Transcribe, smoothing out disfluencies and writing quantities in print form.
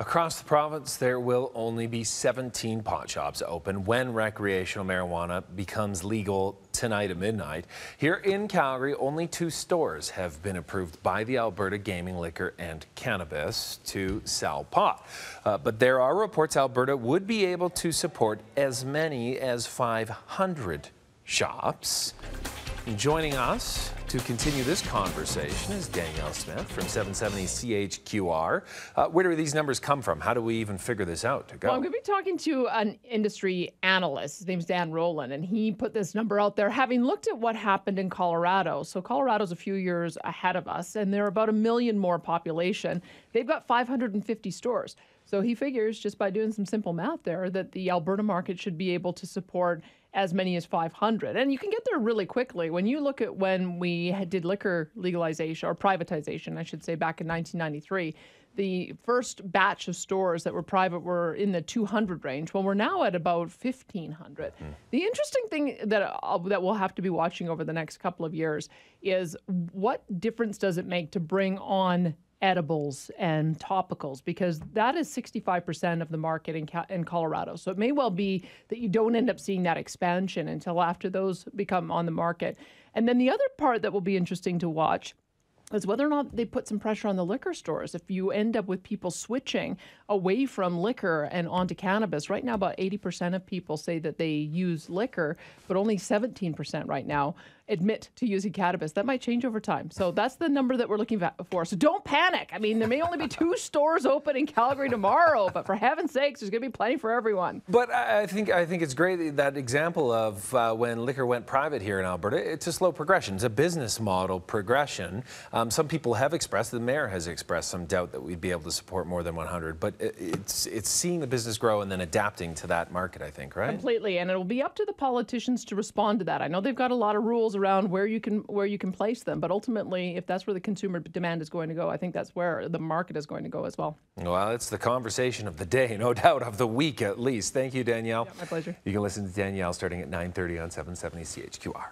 Across the province, there will only be 17 pot shops open when recreational marijuana becomes legal tonight at midnight. Here in Calgary, only 2 stores have been approved by the Alberta Gaming, Liquor and Cannabis to sell pot. But there are reports Alberta would be able to support as many as 500 shops. And joining us to continue this conversation is Danielle Smith from 770 CHQR. Where do these numbers come from? How do we even figure this out to go? Well, I'm going to be talking to an industry analyst. His name's Dan Rowland, and he put this number out there, having looked at what happened in Colorado. So Colorado's a few years ahead of us, and they're about 1 million more population. They've got 550 stores. So he figures, just by doing some simple math there, that the Alberta market should be able to support as many as 500. And you can get there really quickly. When you look at when we did liquor legalization, or privatization, I should say, back in 1993, the first batch of stores that were private were in the 200 range. Well, we're now at about 1,500. The interesting thing that we'll have to be watching over the next couple of years is what difference does it make to bring on edibles and topicals, because that is 65% of the market in Colorado. So it may well be that you don't end up seeing that expansion until after those become on the market. And then the other part that will be interesting to watch is whether or not they put some pressure on the liquor stores. If you end up with people switching away from liquor and onto cannabis, right now about 80% of people say that they use liquor, but only 17% right now admit to using cannabis. That might change over time. So that's the number that we're looking for. So don't panic. I mean, there may only be 2 stores open in Calgary tomorrow, but for heaven's sakes, there's going to be plenty for everyone. But I think it's great that example of when liquor went private here in Alberta. It's a slow progression. It's a business model progression. Some people have expressed, the mayor has expressed some doubt that we'd be able to support more than 100, but it's seeing the business grow and then adapting to that market, I think, right? Completely, and it'll be up to the politicians to respond to that. I know they've got a lot of rules around where you can place them, but ultimately, if that's where the consumer demand is going to go, I think that's where the market is going to go as well. Well, it's the conversation of the day, no doubt, of the week at least. Thank you, Danielle. Yeah, my pleasure. You can listen to Danielle starting at 9:30 on 770 CHQR.